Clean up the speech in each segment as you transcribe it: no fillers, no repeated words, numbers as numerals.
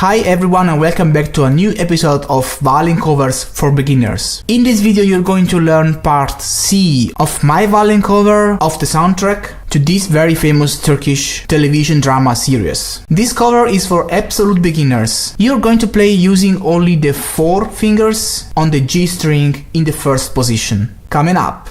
Hi everyone and welcome back to a new episode of violin covers for beginners. In this video you're going to learn part C of my violin cover of the soundtrack to this very famous Turkish television drama series. This cover is for absolute beginners. You're going to play using only the 4 fingers on the G string in the first position. Coming up.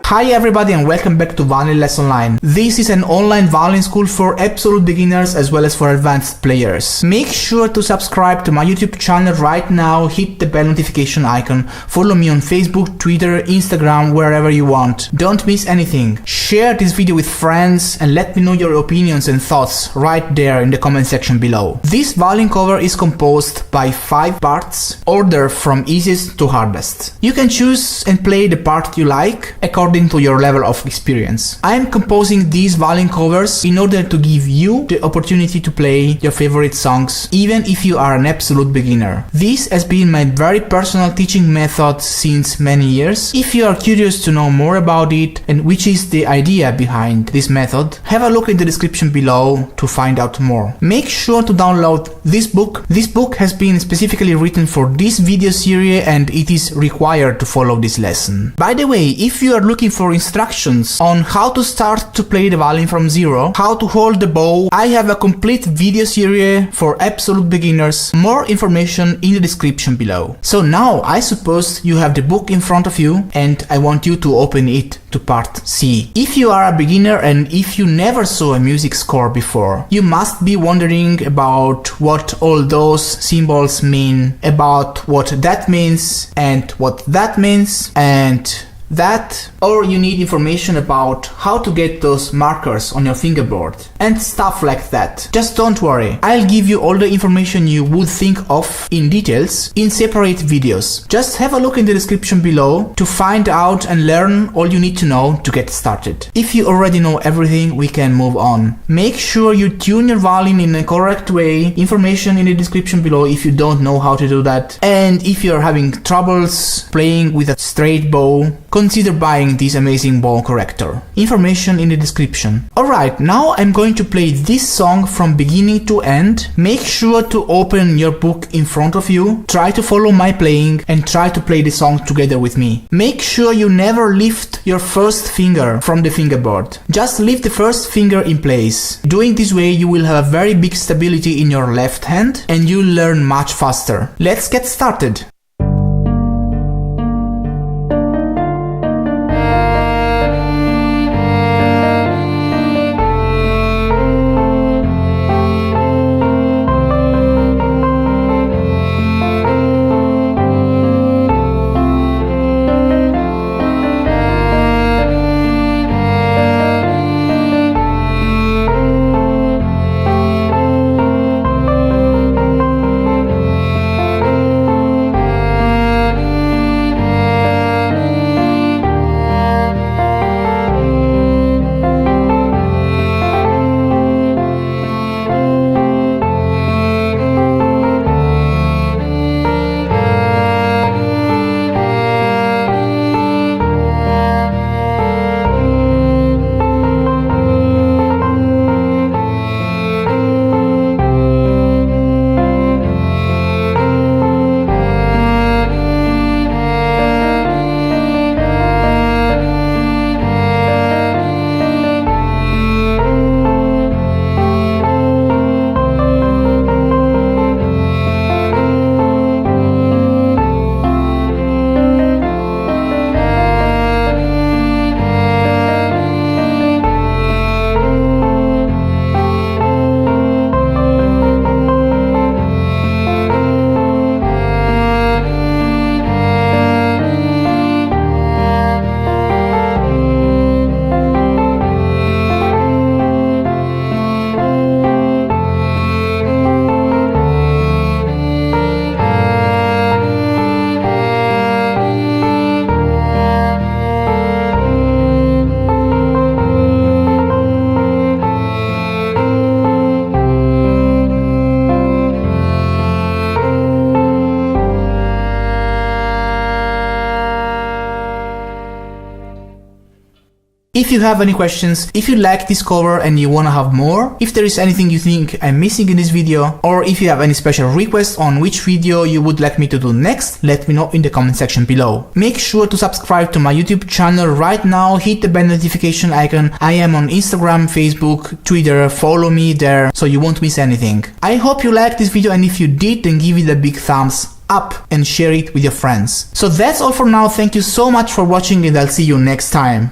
Hi everybody and welcome back to Violin Lesson Online. This is an online violin school for absolute beginners as well as for advanced players. Make sure to subscribe to my YouTube channel right now, hit the bell notification icon, follow me on Facebook, Twitter, Instagram, wherever you want. Don't miss anything. Share this video with friends and let me know your opinions and thoughts right there in the comment section below. This violin cover is composed by 5 parts, ordered from easiest to hardest. You can choose and play the part you like according to your level of experience. I am composing these violin covers in order to give you the opportunity to play your favorite songs even if you are an absolute beginner. This has been my very personal teaching method since many years. If you are curious to know more about it and which is the idea behind this method, have a look in the description below to find out more. Make sure to download this book. This book has been specifically written for this video series and it is required to follow this lesson. By the way, if you are looking for instructions on how to start to play the violin from zero, how to hold the bow, I have a complete video series for absolute beginners. More information in the description below. So now I suppose you have the book in front of you and I want you to open it to part C. If you are a beginner and if you never saw a music score before, you must be wondering about what all those symbols mean, about what that means and what that means and that, or you need information about how to get those markers on your fingerboard and stuff like that. Just don't worry, I'll give you all the information you would think of in details in separate videos. Just have a look in the description below to find out and learn all you need to know to get started. If you already know everything, we can move on. Make sure you tune your violin in a correct way. Information in the description below if you don't know how to do that. And if you're having troubles playing with a straight bow, consider buying this amazing bow corrector. Information in the description. Alright, now I'm going to play this song from beginning to end. Make sure to open your book in front of you, try to follow my playing and try to play the song together with me. Make sure you never lift your first finger from the fingerboard. Just leave the first finger in place. Doing this way you will have a very big stability in your left hand and you'll learn much faster. Let's get started. If you have any questions, if you like this cover and you wanna have more, if there is anything you think I'm missing in this video, or if you have any special requests on which video you would like me to do next, let me know in the comment section below. Make sure to subscribe to my YouTube channel right now, hit the bell notification icon. I am on Instagram, Facebook, Twitter, follow me there so you won't miss anything. I hope you liked this video, and if you did, then give it a big thumbs up and share it with your friends. So that's all for now. Thank you so much for watching, and I'll see you next time.